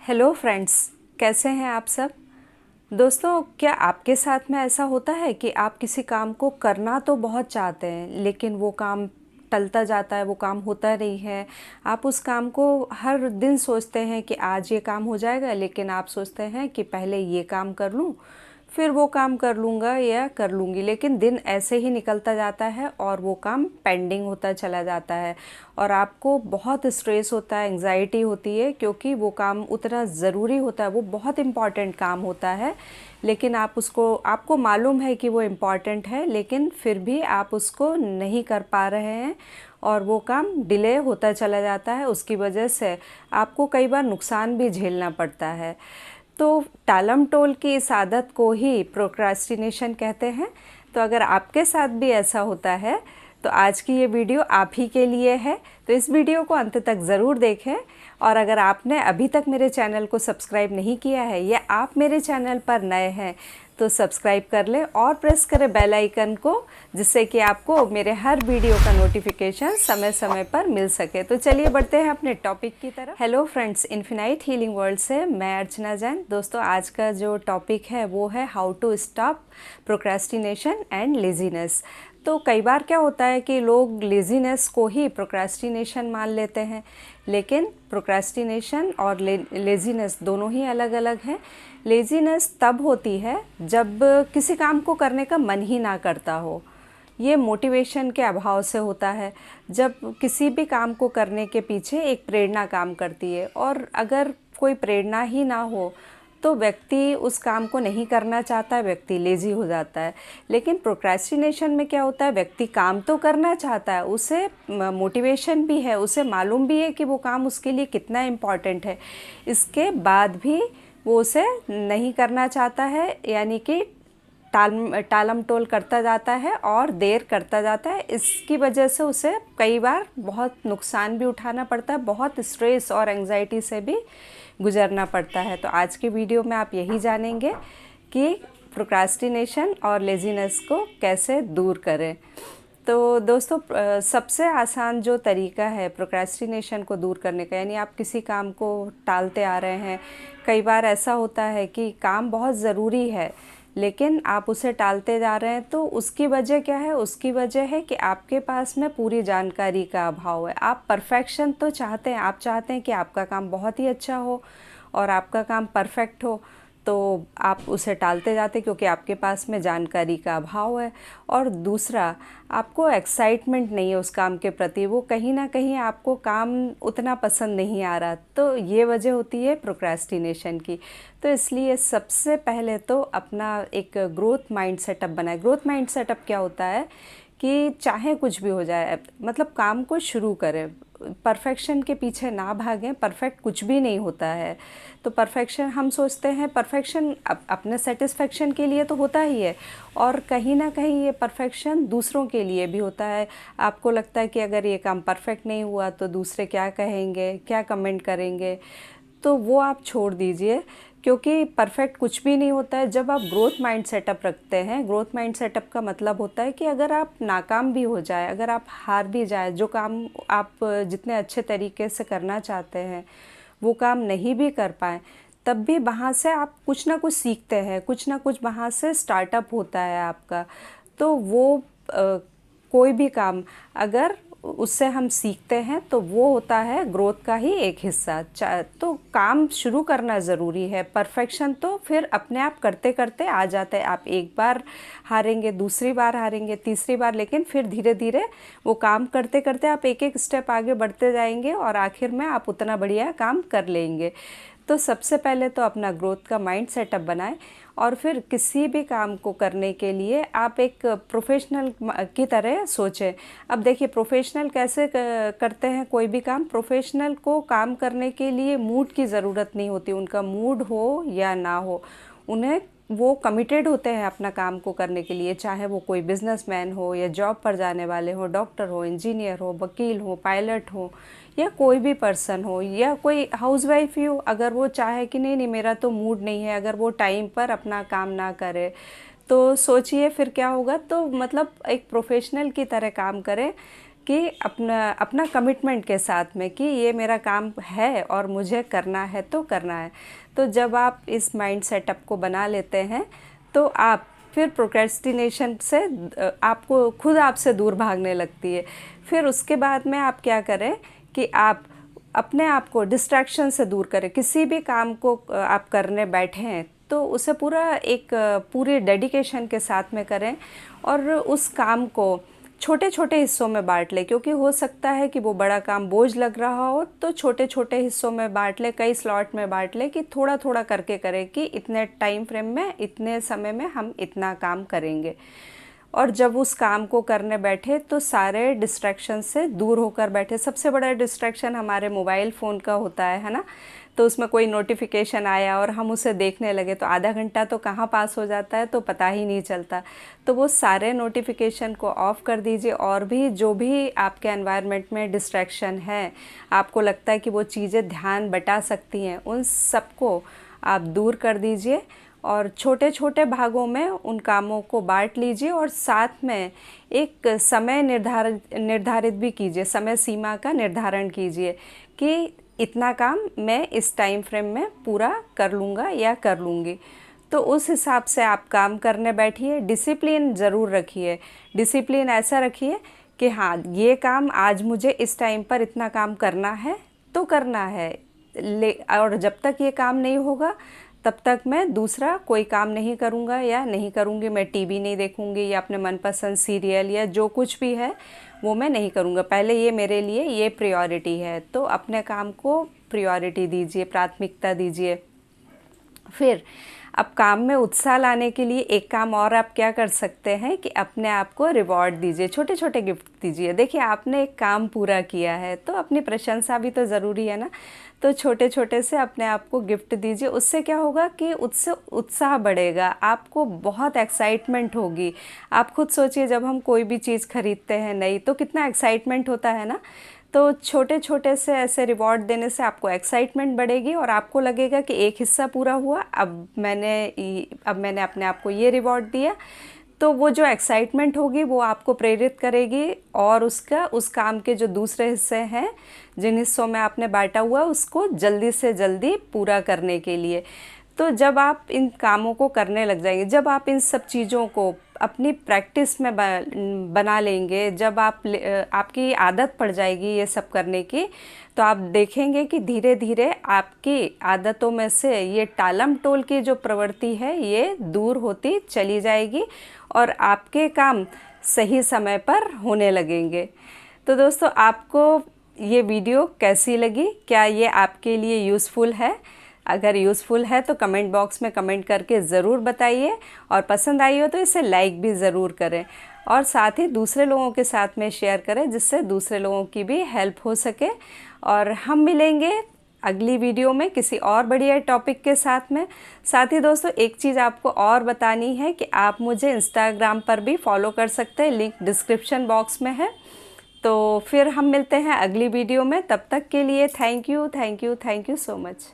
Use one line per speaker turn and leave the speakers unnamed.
Hello friends, कैसे हैं आप सब। दोस्तों, क्या आपके साथ में ऐसा होता है कि आप किसी काम को करना तो बहुत चाहते हैं लेकिन वो काम टलता जाता है, वो काम होता नहीं है। आप उस काम को हर दिन सोचते हैं कि आज ये काम हो जाएगा, लेकिन आप सोचते हैं कि पहले ये काम कर लूँ, फिर वो काम कर लूँगा या कर लूँगी, लेकिन दिन ऐसे ही निकलता जाता है और वो काम पेंडिंग होता चला जाता है और आपको बहुत स्ट्रेस होता है, एंग्जाइटी होती है, क्योंकि वो काम उतना ज़रूरी होता है, वो बहुत इम्पॉर्टेंट काम होता है। लेकिन आपको मालूम है कि वो इम्पॉर्टेंट है, लेकिन फिर भी आप उसको नहीं कर पा रहे हैं और वो काम डिले होता चला जाता है। उसकी वजह से आपको कई बार नुकसान भी झेलना पड़ता है। तो टालम टोल की इस आदत को ही प्रोक्रास्टिनेशन कहते हैं। तो अगर आपके साथ भी ऐसा होता है तो आज की ये वीडियो आप ही के लिए है, तो इस वीडियो को अंत तक ज़रूर देखें। और अगर आपने अभी तक मेरे चैनल को सब्सक्राइब नहीं किया है या आप मेरे चैनल पर नए हैं तो सब्सक्राइब कर लें और प्रेस करें बेल आइकन को, जिससे कि आपको मेरे हर वीडियो का नोटिफिकेशन समय समय पर मिल सके। तो चलिए बढ़ते हैं अपने टॉपिक की तरफ। Hello friends, infinite healing world से मैं अर्चना जैन। दोस्तों, आज का जो टॉपिक है वो है how to stop procrastination and laziness. तो कई बार क्या होता है कि लोग लेजीनेस को ही प्रोक्रेस्टिनेशन मान लेते हैं, लेकिन प्रोक्रेस्टिनेशन और लेजीनेस दोनों ही अलग अलग हैं। लेजीनेस तब होती है जब किसी काम को करने का मन ही ना करता हो। ये मोटिवेशन के अभाव से होता है। जब किसी भी काम को करने के पीछे एक प्रेरणा काम करती है, और अगर कोई प्रेरणा ही ना हो तो व्यक्ति उस काम को नहीं करना चाहता है, व्यक्ति लेज़ी हो जाता है। लेकिन प्रोक्रेस्टिनेशन में क्या होता है, व्यक्ति काम तो करना चाहता है, उसे मोटिवेशन भी है, उसे मालूम भी है कि वो काम उसके लिए कितना इम्पॉर्टेंट है, इसके बाद भी वो उसे नहीं करना चाहता है, यानी कि टालम टोल करता जाता है और देर करता जाता है। इसकी वजह से उसे कई बार बहुत नुकसान भी उठाना पड़ता है, बहुत स्ट्रेस और एंग्जाइटी से भी गुजरना पड़ता है। तो आज की वीडियो में आप यही जानेंगे कि प्रोक्रास्टिनेशन और लेजीनेस को कैसे दूर करें। तो दोस्तों, सबसे आसान जो तरीका है प्रोक्रास्टिनेशन को दूर करने का, यानी आप किसी काम को टालते आ रहे हैं, कई बार ऐसा होता है कि काम बहुत ज़रूरी है लेकिन आप उसे टालते जा रहे हैं, तो उसकी वजह क्या है? उसकी वजह है कि आपके पास में पूरी जानकारी का अभाव है। आप परफेक्शन तो चाहते हैं, आप चाहते हैं कि आपका काम बहुत ही अच्छा हो और आपका काम परफेक्ट हो, तो आप उसे टालते जाते क्योंकि आपके पास में जानकारी का अभाव है। और दूसरा, आपको एक्साइटमेंट नहीं है उस काम के प्रति, वो कहीं ना कहीं आपको काम उतना पसंद नहीं आ रहा, तो ये वजह होती है प्रोक्रेस्टिनेशन की। तो इसलिए सबसे पहले तो अपना एक ग्रोथ माइंड सेटअप बनाए। ग्रोथ माइंड सेटअप क्या होता है कि चाहे कुछ भी हो जाए, मतलब काम को शुरू करें, परफेक्शन के पीछे ना भागें। परफेक्ट कुछ भी नहीं होता है। तो परफेक्शन, हम सोचते हैं परफेक्शन अपने सेटिस्फेक्शन के लिए तो होता ही है, और कहीं ना कहीं ये परफेक्शन दूसरों के लिए भी होता है। आपको लगता है कि अगर ये काम परफेक्ट नहीं हुआ तो दूसरे क्या कहेंगे, क्या कमेंट करेंगे, तो वो आप छोड़ दीजिए, क्योंकि परफेक्ट कुछ भी नहीं होता है। जब आप ग्रोथ माइंड सेटअप रखते हैं, ग्रोथ माइंड सेटअप का मतलब होता है कि अगर आप नाकाम भी हो जाए, अगर आप हार भी जाए, जो काम आप जितने अच्छे तरीके से करना चाहते हैं वो काम नहीं भी कर पाए, तब भी वहाँ से आप कुछ ना कुछ सीखते हैं, कुछ ना कुछ वहाँ से स्टार्टअप होता है आपका। तो वो कोई भी काम अगर उससे हम सीखते हैं तो वो होता है ग्रोथ का ही एक हिस्सा। तो काम शुरू करना ज़रूरी है। परफेक्शन तो फिर अपने आप करते करते आ जाता है। आप एक बार हारेंगे, दूसरी बार हारेंगे, तीसरी बार, लेकिन फिर धीरे धीरे वो काम करते करते आप एक एक स्टेप आगे बढ़ते जाएंगे और आखिर में आप उतना बढ़िया काम कर लेंगे। तो सबसे पहले तो अपना ग्रोथ का माइंड सेटअप बनाएं, और फिर किसी भी काम को करने के लिए आप एक प्रोफेशनल की तरह सोचें। अब देखिए, प्रोफेशनल कैसे करते हैं कोई भी काम। प्रोफेशनल को काम करने के लिए मूड की ज़रूरत नहीं होती, उनका मूड हो या ना हो, उन्हें वो कमिटेड होते हैं अपना काम को करने के लिए। चाहे वो कोई बिजनेसमैन हो या जॉब पर जाने वाले हो, डॉक्टर हो, इंजीनियर हो, वकील हो, पायलट हो, या कोई भी पर्सन हो, या कोई हाउसवाइफ ही हो, अगर वो चाहे कि नहीं नहीं मेरा तो मूड नहीं है, अगर वो टाइम पर अपना काम ना करे तो सोचिए फिर क्या होगा। तो मतलब एक प्रोफेशनल की तरह काम करें कि अपना अपना कमिटमेंट के साथ में कि ये मेरा काम है और मुझे करना है तो करना है। तो जब आप इस माइंड सेटअप को बना लेते हैं तो आप फिर प्रोक्रेस्टिनेशन से आपको खुद आपसे दूर भागने लगती है। फिर उसके बाद में आप क्या करें कि आप अपने आप को डिस्ट्रैक्शन से दूर करें। किसी भी काम को आप करने बैठे हैं तो उसे पूरी डेडिकेशन के साथ में करें और उस काम को छोटे छोटे हिस्सों में बांट लें, क्योंकि हो सकता है कि वो बड़ा काम बोझ लग रहा हो, तो छोटे छोटे हिस्सों में बांट लें, कई स्लॉट में बांट लें कि थोड़ा थोड़ा करके करें कि इतने टाइम फ्रेम में इतने समय में हम इतना काम करेंगे। और जब उस काम को करने बैठे तो सारे डिस्ट्रैक्शन से दूर होकर बैठे। सबसे बड़ा डिस्ट्रैक्शन हमारे मोबाइल फ़ोन का होता है ना। तो उसमें कोई नोटिफिकेशन आया और हम उसे देखने लगे तो आधा घंटा तो कहाँ पास हो जाता है तो पता ही नहीं चलता। तो वो सारे नोटिफिकेशन को ऑफ़ कर दीजिए, और भी जो भी आपके एनवायरनमेंट में डिस्ट्रैक्शन है, आपको लगता है कि वो चीज़ें ध्यान बटा सकती हैं, उन सबको आप दूर कर दीजिए और छोटे छोटे भागों में उन कामों को बांट लीजिए। और साथ में एक समय निर्धारित भी कीजिए, समय सीमा का निर्धारण कीजिए कि इतना काम मैं इस टाइम फ्रेम में पूरा कर लूँगा या कर लूँगी। तो उस हिसाब से आप काम करने बैठिए। डिसिप्लिन ज़रूर रखिए। डिसिप्लिन ऐसा रखिए कि हाँ, ये काम आज मुझे इस टाइम पर इतना काम करना है तो करना है, और जब तक ये काम नहीं होगा तब तक मैं दूसरा कोई काम नहीं करूँगा या नहीं करूँगी। मैं टीवी नहीं देखूँगी या अपने मनपसंद सीरियल या जो कुछ भी है वो मैं नहीं करूँगा। पहले ये मेरे लिए ये प्रायोरिटी है। तो अपने काम को प्रायोरिटी दीजिए, प्राथमिकता दीजिए। फिर अब काम में उत्साह लाने के लिए एक काम और आप क्या कर सकते हैं कि अपने आप को रिवॉर्ड दीजिए, छोटे छोटे गिफ्ट दीजिए। देखिए, आपने एक काम पूरा किया है तो अपनी प्रशंसा भी तो ज़रूरी है ना। तो छोटे छोटे से अपने आप को गिफ्ट दीजिए। उससे क्या होगा कि उससे उत्साह बढ़ेगा, आपको बहुत एक्साइटमेंट होगी। आप खुद सोचिए, जब हम कोई भी चीज़ खरीदते हैं नई तो कितना एक्साइटमेंट होता है ना। तो छोटे छोटे से ऐसे रिवॉर्ड देने से आपको एक्साइटमेंट बढ़ेगी और आपको लगेगा कि एक हिस्सा पूरा हुआ, अब मैंने अपने आप को ये रिवॉर्ड दिया। तो वो जो एक्साइटमेंट होगी वो आपको प्रेरित करेगी और उस काम के जो दूसरे हिस्से हैं, जिन हिस्सों में आपने बांटा हुआ, उसको जल्दी से जल्दी पूरा करने के लिए। तो जब आप इन कामों को करने लग जाएंगे, जब आप इन सब चीज़ों को अपनी प्रैक्टिस में बना लेंगे, जब आपकी आदत पड़ जाएगी ये सब करने की, तो आप देखेंगे कि धीरे धीरे आपकी आदतों में से ये टालम टोल की जो प्रवृत्ति है ये दूर होती चली जाएगी और आपके काम सही समय पर होने लगेंगे। तो दोस्तों, आपको ये वीडियो कैसी लगी? क्या ये आपके लिए यूज़फुल है? अगर यूज़फुल है तो कमेंट बॉक्स में कमेंट करके ज़रूर बताइए, और पसंद आई हो तो इसे लाइक भी ज़रूर करें, और साथ ही दूसरे लोगों के साथ में शेयर करें जिससे दूसरे लोगों की भी हेल्प हो सके। और हम मिलेंगे अगली वीडियो में किसी और बढ़िया टॉपिक के साथ में। साथ ही दोस्तों, एक चीज़ आपको और बतानी है कि आप मुझे इंस्टाग्राम पर भी फॉलो कर सकते हैं, लिंक डिस्क्रिप्शन बॉक्स में है। तो फिर हम मिलते हैं अगली वीडियो में। तब तक के लिए थैंक यू सो मच।